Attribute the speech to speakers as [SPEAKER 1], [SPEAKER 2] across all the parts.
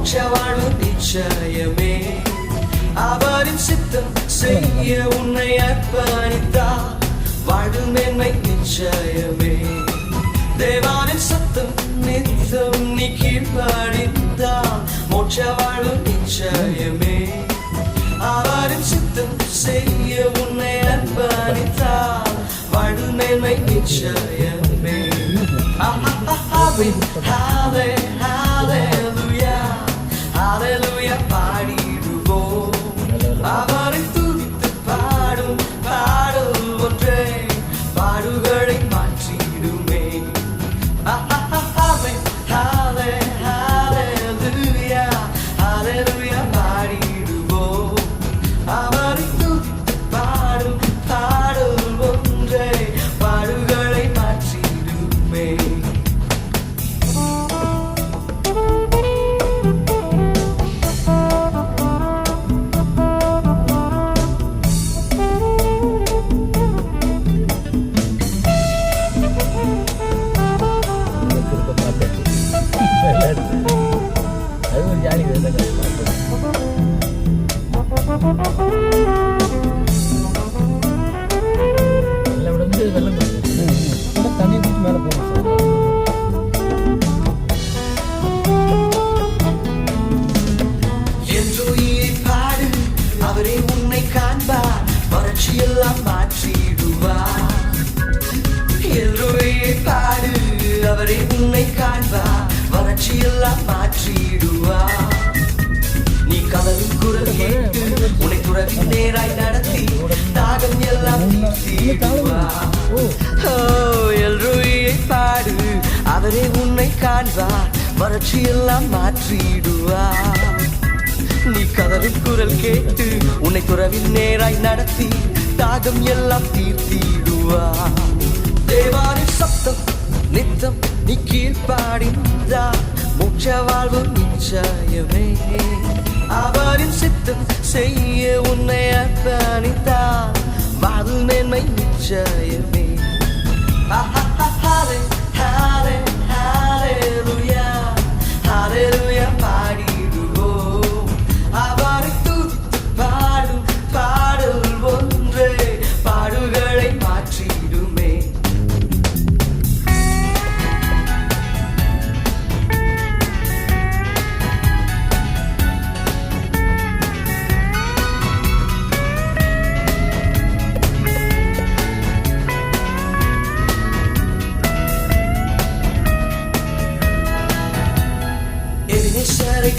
[SPEAKER 1] மோட்ச வாழ்வு நிச்சயமே. அவரின் சித்தம் செய்ய உன்னை அர்ப்பணித்தார், வாழ்வு மேன்மை நிச்சயமே. தேவானின் சத்தம் நித்தம் நீ கீழ்ப்படிந்தால் மோட்ச வாழ்வு நிச்சயமே. அவரின் சித்தம் செய்ய உன்னை அர்ப்பணித்தால் வாழ்வு மேன்மை நிச்சயமே. Hallelujah, hallelujah பாடிடுவோம். அவரை துதித்து பாடும் பாடல் ஒன்றே பாடுகளை மாற்றிடுமே. Hallelujah, hallelujah பாடிடுவோம். அவரை துதித்து பாடும் பாடல் ஒன்றே பாடுகளை மாற்றிடுமே.
[SPEAKER 2] அது ஒரு ஜாலி வெள்ளம் வந்து வெள்ளம் தண்ணி குடிச்சு மேலே போகும்
[SPEAKER 1] பாடு அவரே உன்னை காண்பார், வறட்சியெல்லாம் மாற்றிடுவார். பாடு அவரே உன்னை காண்பார், வறட்சியெல்லாம் மாற்றிடுவார். நீ கதவின் குரல் கேட்டு உன்னை துறவின் நேராய் நடத்தி தாகம் எல்லாம் தீர்த்திடுவார். பாடு அவரே உன்னை காண்பார், வறட்சியெல்லாம் மாற்றிடுவார். நீ கதவின் குரல் கேட்டு உன்னை துறவின் நேராய் நடத்தி தாகம் எல்லாம் தீர்த்திடுவார். தேவானின் சத்தம் நித்தம் நீ கீழ்ப்பாடிந்தார் மோட்ச வாழ்வு நிச்சயமே. அவரின் சித்தம் செய்ய உன்னை அர்ப்பணித்தார் வாழ்வு மேன்மை நிச்சயமே. Hallelujah, hallelujah பாடிடுவோம். அவரை துதித்து பாடும் பாடல் ஒன்றே பாடுகளை மாற்றிடுமே.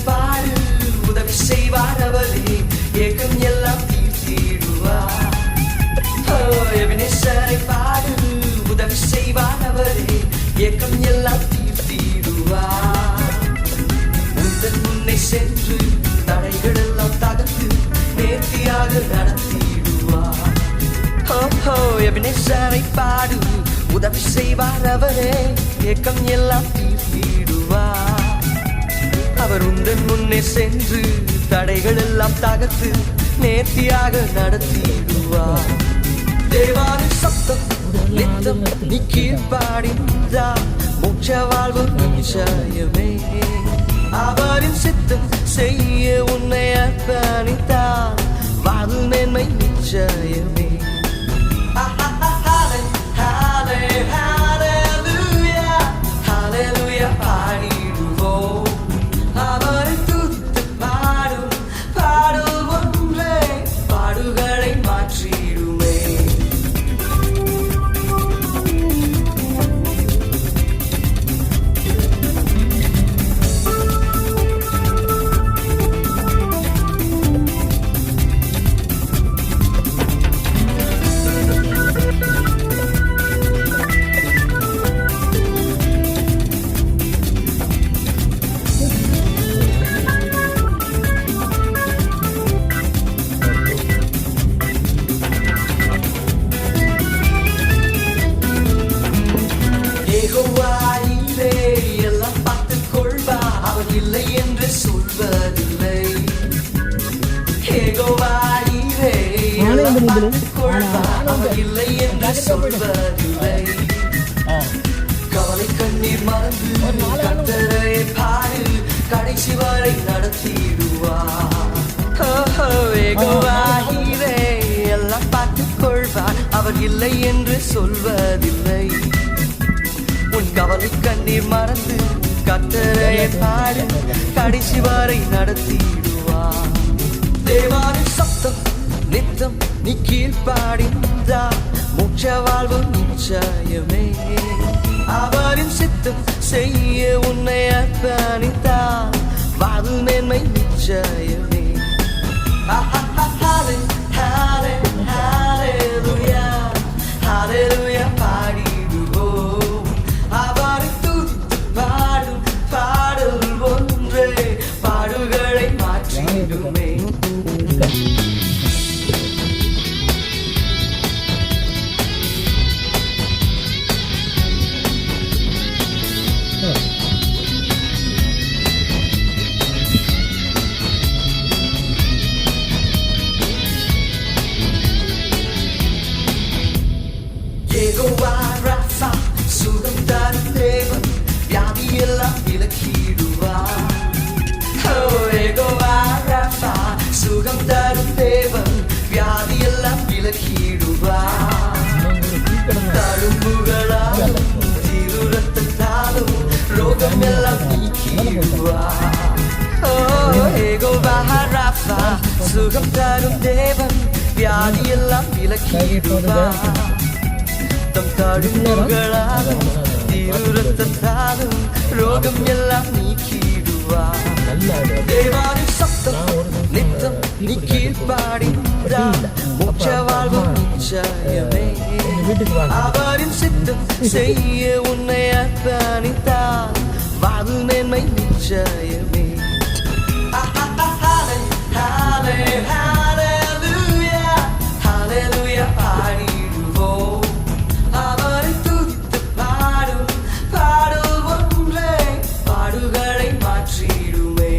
[SPEAKER 1] பாடு உதவி செய்வார் அவரே, ஏக்கம் எல்லாம் தீர்த்திடுவார். பாடு உதவி செய்வார் அவரே, ஏக்கம் எல்லாம் தீர்த்திடுவார். உந்தன் முன்னே சென்று தடைகள் எல்லாம் தகர்த்து நேர்த்தியாக நடத்திடுவார். பாடு உதவி செய்வார் அவரே, ஏக்கம் எல்லாம் தீர்த்திடுவார். அவர் உந்தன் முன்னே சென்று தடைகள் எல்லாம் தகர்த்து நேர்த்தியாக நடத்திடுவார். தேவானின் சத்தம் நித்தம் நீ கீழ்ப்பாடிந்தார் மோட்ச வாழ்வு நிச்சயமே. அவரின் சித்தம் செய்ய உன்னை அர்ப்பணித்தார் வாழ்வு மேன்மை நிச்சயமே. Hallelujah, hallelujah பாடிடுவோம். அவரை துதித்து பாடும் பாடல் ஒன்றே பாடுகளை மாற்றிடுமே. இல்லை என்று சொல்வதில்லை. கவலை கண்ணீர் மறந்து கர்த்தரை பாடு, கடைசி வரை நடத்திடுவார். ஏகோவாஹீரே எல்லாம் பார்த்துக் கொள்வார், அவர் இல்லை என்று சொல்வதில்லை. உன் கவலை கண்ணீர் மறந்து கர்த்தரை பாடு, கடைசி வரை நடத்திடுவார். தேவானின் சத்தம் நித்தம் நீ கீழ்ப்பாடிந்தார், மோட்ச வாழ்வு நிச்சயமே. அவரின் சித்தம் செய்ய உன்னை அர்ப்பணித்தார், வாழ்வு மேன்மை நிச்சயமே. Hallelujah, hallelujah பாடிடுவோம். அவரை துதித்து பாடும் பாடல் ஒன்றே பாடுகளை மாற்றிடுமே. யெகோவா ராஃபா சுகம் தரும் தேவன், வியாதியெல்லாம் விலக்கிடுவார். யெகோவா ராஃபா சுகம் தரும் தேவன், வியாதியெல்லாம் விலக்கிடுவார். தழும்புகளாலும் திருரத்தத்தாலும் ரோகம் எல்லாம் நீக்கிடுவார். யெகோவா ராஃபா சுகம் தரும் தேவன், வியாதியெல்லாம் விலக்கிடுவார். தம் தழும்புகளாலும் திருரத்தத்தாலும் ரோகம் எல்லாம் நீக்கிடுவார். தேவானின் சத்தம் நித்தம் நீ கீழ்ப்பாடிந்தார், மோட்ச வாழ்வு நிச்சயமே. அவரின் சித்தம் செய்ய உன்னை அர்ப்பணித்தார், வாழ்வு மேன்மை நிச்சயமே. Hallelujah, hallelujah பாடிடுவோம். அவரை துதித்து பாடும் பாடல் ஒன்றே பாடுகளை மாற்றிடுமே.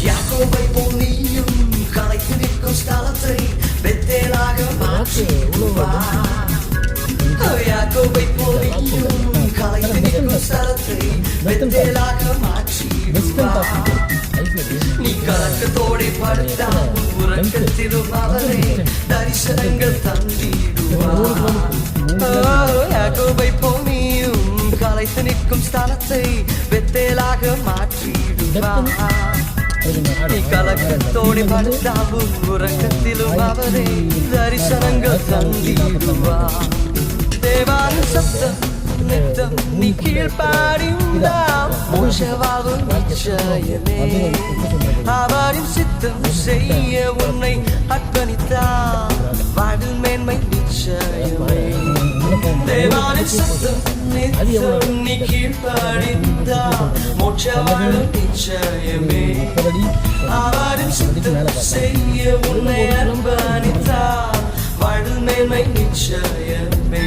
[SPEAKER 1] யாக்கோபை போல் நீயும் களைத்து நிற்கும் ஸ்தலத்தை பெத்தேலாக மாற்றிடுவார். யாக்கோபை போல் நீயும் களைத்து நிற்கும் ஸ்தலத்தை பெத்தேலாக மாற்றிடுவார். நீ கலக்கத்தோടെ படுத்தால் உறக்கத்திலும் அவரே தரிசனங்கள் தந்திடுவார். யாக்கோபை போல் நீயும் களைத்து நிற்கும் ஸ்தலத்தை பெத்தேலாக மாற்றிடுவார். நீ கலக்கத்தோடு படுத்தாவும் உறக்கத்திலும் அவரே தரிசனங்கள் தந்திடுவார். தேவானின் சத்தம் நித்தம் நீ கீழ்ப்பாடிந்தார், மோட்ச வாழ்வு நிச்சயமே. அவரின் சித்தம் செய்ய உன்னை அர்ப்பணித்தார், வாழ்வு மேன்மை நிச்சயமே. தேவானின் சத்தம் நித்தம் நீ கீழ்ப்பாடிந்தார், மோட்ச வாழ்வு நிச்சயமே. அவரின் சித்தம் செய்ய உன்னை அர்ப்பணித்தார், வாழ்வு மேன்மை நிச்சயமே.